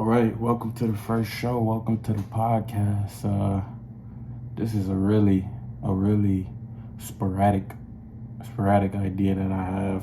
All right, welcome to the first show. Welcome to the podcast. This is a really sporadic idea that I have.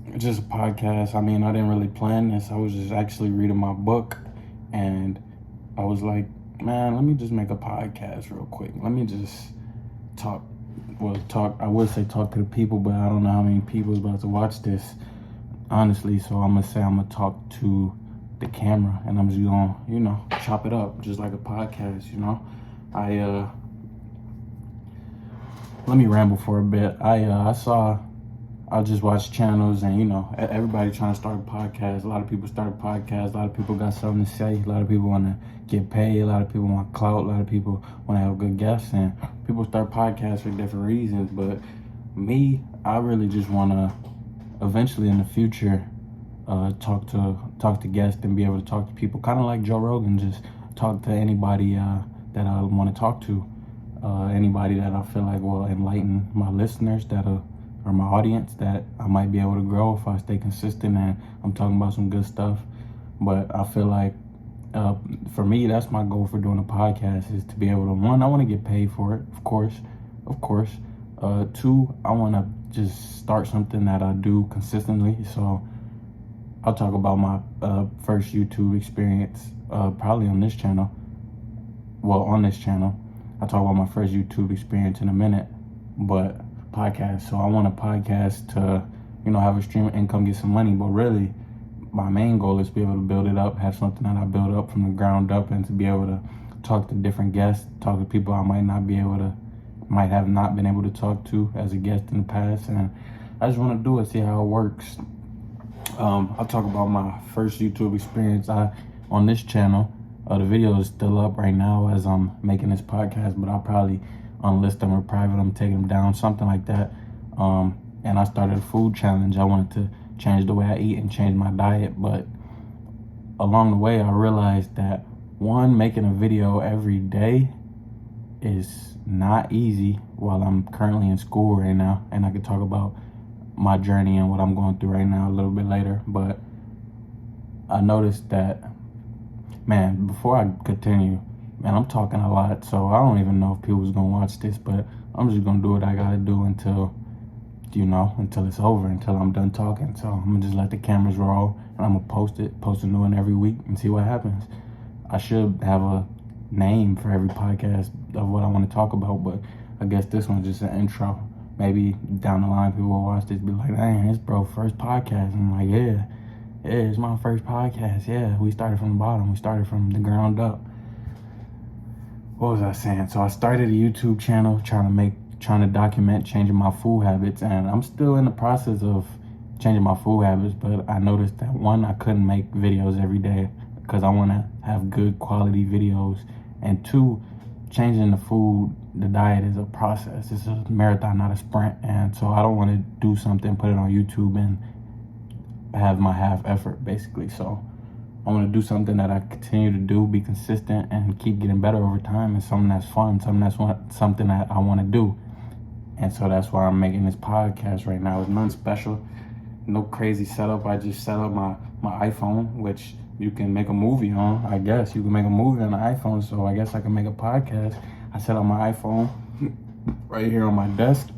It's just a podcast. I mean, I didn't really plan this. I was just actually reading my book, and I was like, man, let me just make a podcast real quick. Let me just talk. I would say talk to the people, but I don't know how many people is about to watch this. Honestly, so I'm gonna talk to the camera, and I'm just gonna, chop it up just like a podcast. Let me ramble for a bit. I just watch channels, and everybody trying to start a podcast. A lot of people start a podcast. A lot of people got something to say. A lot of people want to get paid. A lot of people want clout. A lot of people want to have good guests, and people start podcasts for different reasons. But me, I really just want to eventually in the future talk to guests and be able to talk to people, kind of like Joe Rogan. Just talk to anybody that I want to talk to, anybody that I feel like will enlighten my listeners, or my audience, that I might be able to grow if I stay consistent and I'm talking about some good stuff. But I feel like for me, that's my goal for doing a podcast, is to be able to, one, I want to get paid for it, of course. Two, I want to just start something that I do consistently. So I'll talk about my first YouTube experience probably on this channel. I'll talk about my first YouTube experience in a minute, but podcast. So I want a podcast to, have a stream of income, get some money. But really, my main goal is to be able to build it up, have something that I build up from the ground up, and to be able to talk to different guests, talk to people I might have not been able to talk to as a guest in the past. And I just want to do it, see how it works. I'll talk about my first YouTube experience on this channel. The video is still up right now as I'm making this podcast, but I'll probably unlist them or private them, take them down, something like that. And I started a food challenge. I wanted to change the way I eat and change my diet, but along the way I realized that, one, making a video every day is not easy while I'm currently in school right now, and I could talk about my journey and what I'm going through right now a little bit later. But I noticed that, man, before I continue, man, I'm talking a lot, so I don't even know if people's gonna watch this, but I'm just gonna do what I gotta do until it's over, until I'm done talking. So I'm gonna just let the cameras roll, and I'm gonna post a new one every week and see what happens. I should have a name for every podcast of what I want to talk about, but I guess this one's just an intro. Maybe down the line people will watch this, be like, dang, it's bro first podcast. And I'm like, yeah, it's my first podcast. Yeah, we started from the bottom, we started from the ground up. What was I saying? So I started a YouTube channel trying to document changing my food habits, and I'm still in the process of changing my food habits. But I noticed that, one, I couldn't make videos every day because I want to have good quality videos, and two, changing the diet is a process. It's a marathon, not a sprint. And so I don't want to do something, put it on YouTube, and have my half effort, basically. So I want to do something that I continue to do, be consistent, and keep getting better over time, and something that's fun, something that I want to do. And so that's why I'm making this podcast right now. It's nothing special, no crazy setup. I just set up my iPhone, which you can make a movie on. I guess you can make a movie on the iPhone, so I guess I can make a podcast. I set up my iPhone right here on my desk.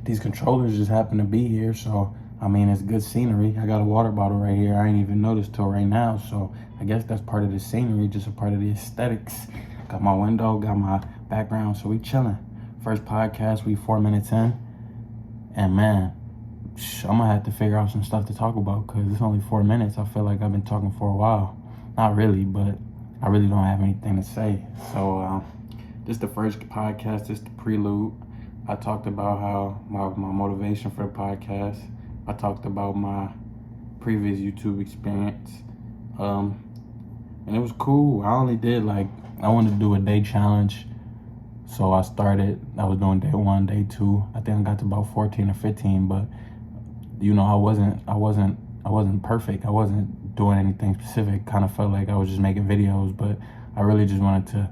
These controllers just happen to be here, so I mean, it's good scenery. I got a water bottle right here. I ain't even noticed till right now, so I guess that's part of the scenery, just a part of the aesthetics. Got my window, got my background, so we chilling. First podcast, we 4 minutes in, and man, I'm gonna have to figure out some stuff to talk about because it's only 4 minutes. I feel like I've been talking for a while. Not really, but I really don't have anything to say. So this is the first podcast, this is the prelude. I talked about how my motivation for the podcast. I talked about my previous YouTube experience. And it was cool. I only did I wanted to do a day challenge. So I was doing day 1, day 2. I think I got to about 14 or 15, but I wasn't perfect. I wasn't doing anything specific. Kind of felt like I was just making videos, but I really just wanted to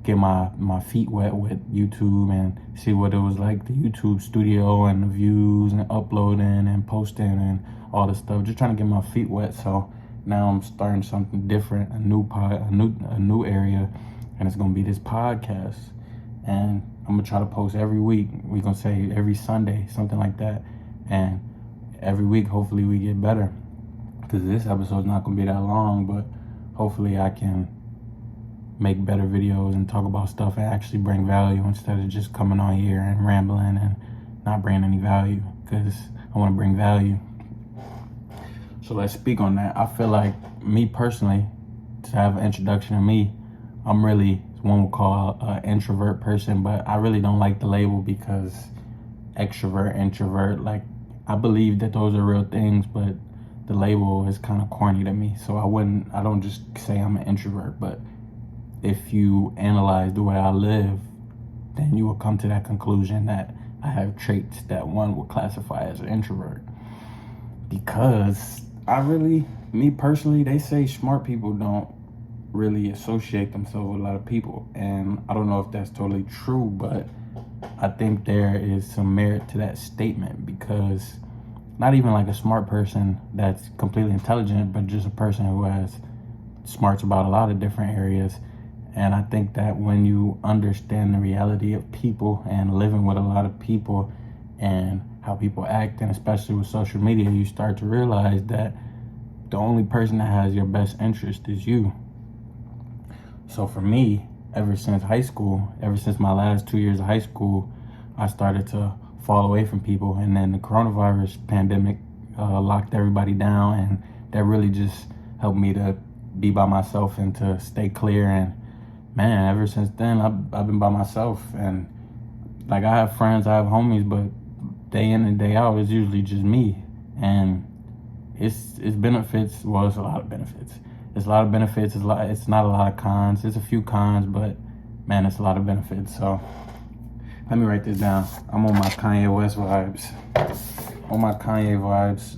get my feet wet with YouTube and see what it was like, the YouTube studio and the views and uploading and posting and all this stuff, just trying to get my feet wet. So now I'm starting something different, a new area, and it's gonna be this podcast. And I'm gonna try to post every week. We're gonna say every Sunday, something like that. And every week, hopefully, we get better. Because this episode's not gonna be that long, but hopefully, I can make better videos and talk about stuff and actually bring value instead of just coming on here and rambling and not bringing any value. Because I want to bring value. So let's speak on that. I feel like me personally, to have an introduction to me, I'm really one would call an introvert person, but I really don't like the label because extrovert, introvert, like I believe that those are real things, but the label is kind of corny to me. So I don't just say I'm an introvert, but if you analyze the way I live, then you will come to that conclusion that I have traits that one would classify as an introvert. Because me personally, they say smart people don't really associate themselves with a lot of people. And I don't know if that's totally true, but I think there is some merit to that statement, because not even like a smart person that's completely intelligent, but just a person who has smarts about a lot of different areas. And I think that when you understand the reality of people and living with a lot of people and how people act, and especially with social media, you start to realize that the only person that has your best interest is you. So for me, ever since my last 2 years of high school, I started to fall away from people. And then the coronavirus pandemic locked everybody down, and that really just helped me to be by myself and to stay clear. And man, ever since then, I've been by myself. And like, I have friends, I have homies, but day in and day out, it's usually just me. And it's benefits. Well, it's a lot of benefits. It's a lot of benefits. It's not a lot of cons. There's a few cons, but man, it's a lot of benefits. So let me write this down. I'm on my Kanye West vibes.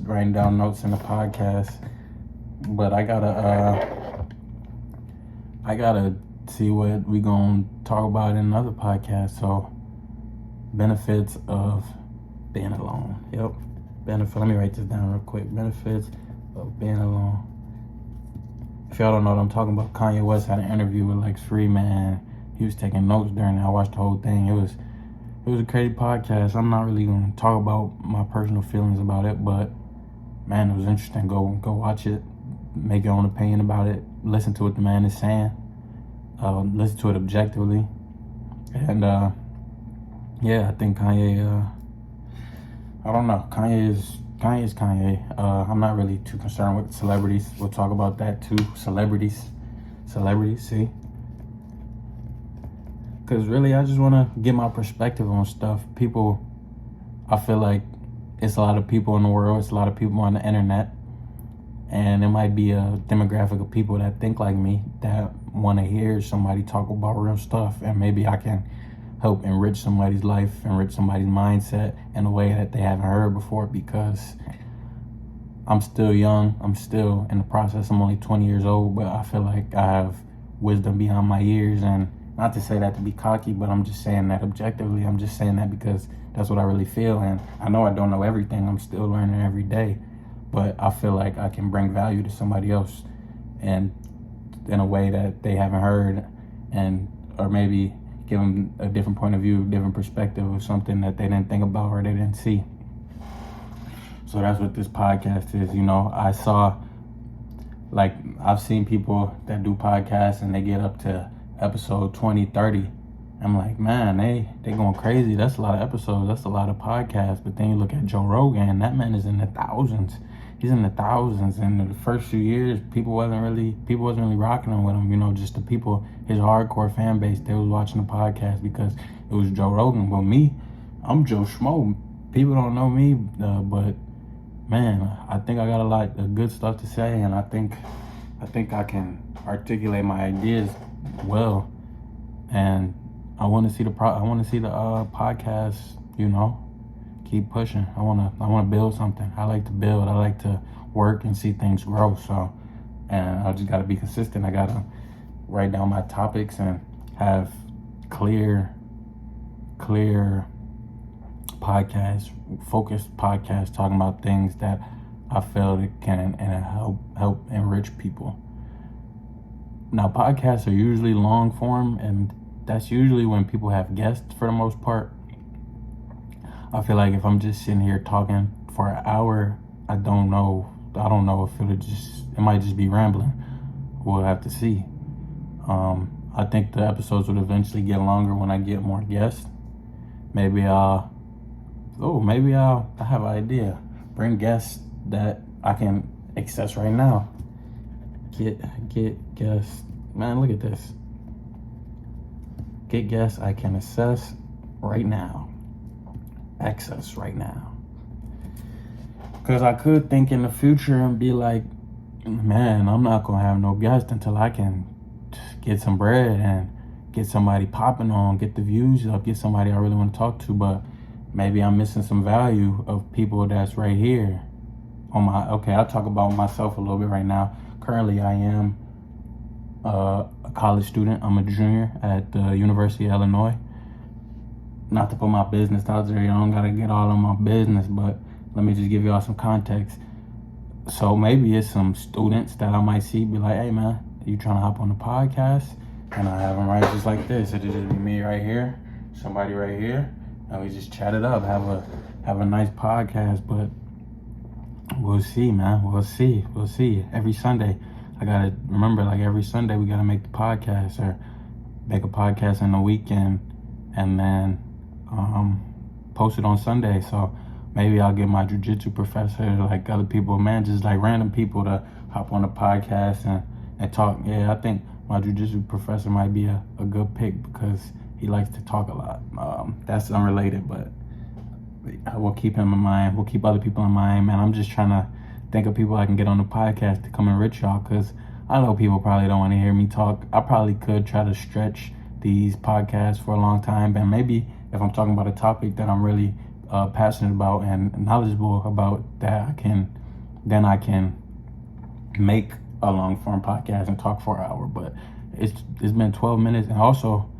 Writing down notes in the podcast. But I gotta see what we gonna talk about in another podcast. So benefits of being alone. Yep. Let me write this down real quick. Benefits of being alone. If y'all don't know what I'm talking about, Kanye West had an interview with Lex Fridman. He was taking notes during it. I watched the whole thing. It was a crazy podcast. I'm not really gonna talk about my personal feelings about it, but man, it was interesting. Go watch it. Make your own opinion about it. Listen to what the man is saying. Listen to it objectively. And yeah, I think Kanye. I don't know. Kanye is Kanye. I'm not really too concerned with celebrities. We'll talk about that too. Celebrities, see? Because really, I just want to get my perspective on stuff. People, I feel like it's a lot of people in the world. It's a lot of people on the internet. And it might be a demographic of people that think like me, that want to hear somebody talk about real stuff. And maybe I can help enrich somebody's life, enrich somebody's mindset in a way that they haven't heard before, because I'm still young. I'm still in the process. I'm only 20 years old, but I feel like I have wisdom beyond my years. And not to say that to be cocky, but I'm just saying that objectively. I'm just saying that because that's what I really feel. And I know I don't know everything. I'm still learning every day. But I feel like I can bring value to somebody else, and in a way that they haven't heard, or maybe give them a different point of view, different perspective of something that they didn't think about or they didn't see. So that's what this podcast is. I've seen people that do podcasts and they get up to episode 20, 30. I'm like, man, they going crazy. That's a lot of episodes. That's a lot of podcasts. But then you look at Joe Rogan, that man is in the thousands. He's in the thousands. And in the first few years, people wasn't really rocking with him. Just the people, his hardcore fan base, they was watching the podcast because it was Joe Rogan. But me, I'm Joe Schmo. People don't know me, but man, I think I got a lot of good stuff to say, and I think I can articulate my ideas well. And I want to see the podcast, keep pushing. I want to build something. I like to build. I like to work and see things grow. So, and I just got to be consistent. I got to write down my topics and have clear podcasts, focused podcasts, talking about things that I feel it can and help enrich people. Now, podcasts are usually long form, and that's usually when people have guests for the most part. I feel like if I'm just sitting here talking for an hour, I don't know if it might just be rambling. We'll have to see. I think the episodes would eventually get longer when I get more guests. Maybe I have an idea. Bring guests that I can access right now. Get guests. Man, look at this. Get guests I can access right now. Access right now. Because I could think in the future and be like, man, I'm not going to have no guests until I can get some bread and get somebody popping on, get the views up, get somebody I really want to talk to. But maybe I'm missing some value of people that's right here. I'll talk about myself a little bit right now. Currently, I am a college student. I'm a junior at the University of Illinois. Not to put my business out there, you don't gotta get all on my business, but let me just give y'all some context. So maybe it's some students that I might see be like, hey man, you trying to hop on the podcast? And I have them right just like this. It'll just be me right here, somebody right here, and we just chat it up, have a nice podcast. But we'll see, man. We'll see. Every Sunday, I gotta remember, like every Sunday we gotta make the podcast or make a podcast in the weekend and then post it on Sunday. So maybe I'll get my jiu-jitsu professor, like other people, man, just like random people to hop on the podcast and talk. Yeah, I think my jiu-jitsu professor might be a good pick because he likes to talk a lot. That's unrelated, but we'll keep him in mind. We'll keep other people in mind, man. I'm just trying to think of people I can get on the podcast to come enrich y'all, because I know people probably don't want to hear me talk. I probably could try to stretch these podcasts for a long time, and maybe if I'm talking about a topic that I'm really passionate about and knowledgeable about, that I can make a long form podcast and talk for an hour. But it's been 12 minutes, and also,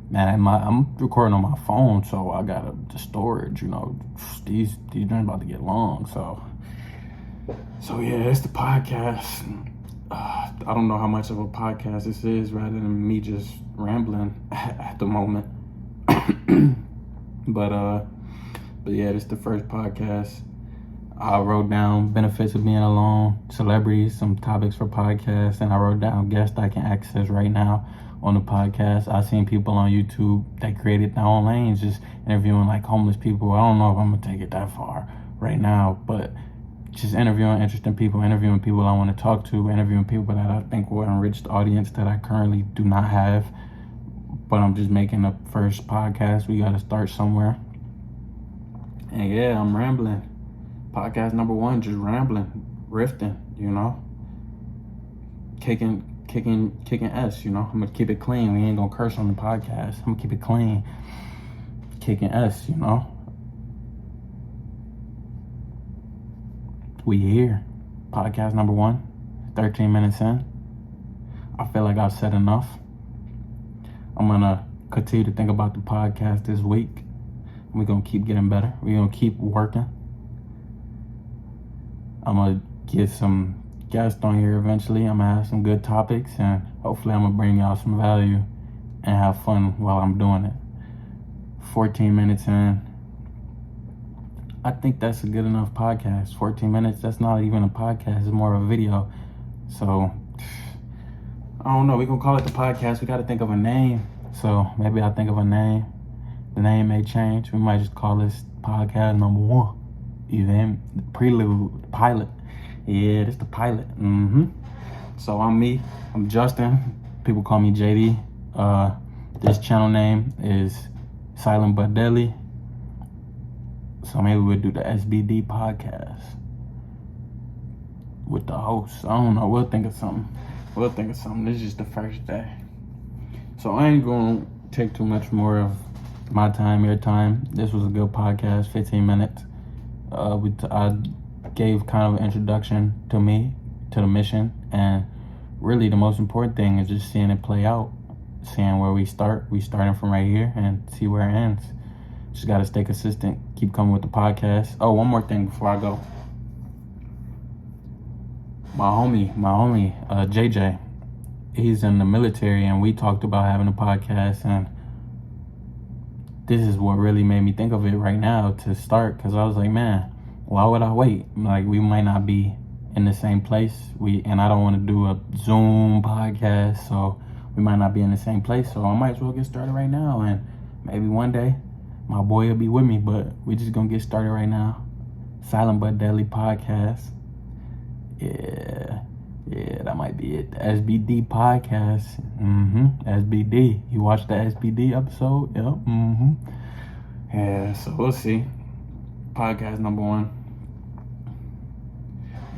man, I'm recording on my phone, so I got the storage. You know, these are about to get long, so yeah, it's the podcast. I don't know how much of a podcast this is, rather than me just rambling at the moment. But yeah, this is the first podcast. I wrote down benefits of being alone, celebrities, some topics for podcasts, and I wrote down guests I can access right now on the podcast. I've seen people on YouTube that created their own lanes, just interviewing like homeless people. I don't know if I'm gonna take it that far right now, but just interviewing interesting people, interviewing people I want to talk to, interviewing people that I think will enrich the audience that I currently do not have. But I'm just making the first podcast. We got to start somewhere. And yeah, I'm rambling. Podcast number 1, just rambling, riffing, you know. Kicking S, you know. I'm going to keep it clean. We ain't going to curse on the podcast. I'm going to keep it clean. Kicking S, you know. We here. Podcast number 1, 13 minutes in. I feel like I've said enough. I'm going to continue to think about the podcast this week. We're going to keep getting better. We're going to keep working. I'm going to get some guests on here eventually. I'm going to have some good topics, and hopefully I'm going to bring y'all some value and have fun while I'm doing it. 14 minutes in. I think that's a good enough podcast. 14 minutes, that's not even a podcast. It's more of a video. So, I don't know. We're going to call it the podcast. We got to think of a name. So, maybe I'll think of a name. The name may change. We might just call this podcast number 1. Even the prelude, the pilot. Yeah, this the pilot. So, I'm me. I'm Justin. People call me JD. This channel name is Silent But Deadly. So maybe we'll do the SBD podcast with the host. I don't know. We'll think of something. This is just the first day. So I ain't going to take too much more of my time, your time. This was a good podcast, 15 minutes. I gave kind of an introduction to me, to the mission. And really the most important thing is just seeing it play out. Seeing where we start. We starting from right here and see where it ends. Just got to stay consistent. Keep coming with the podcast. Oh, one more thing before I go. my homie, JJ, he's in the military, and we talked about having a podcast, and this is what really made me think of it right now to start, because I was like, man, why would I wait? Like, we might not be in the same place. And I don't want to do a Zoom podcast, so we might not be in the same place. So I might as well get started right now, and maybe one day my boy will be with me, but we're just gonna get started right now. Silent But Deadly Podcast. Yeah, that might be it. The SBD podcast. SBD. You watched the SBD episode? Yep. Yeah, so we'll see. Podcast number 1.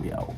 We out.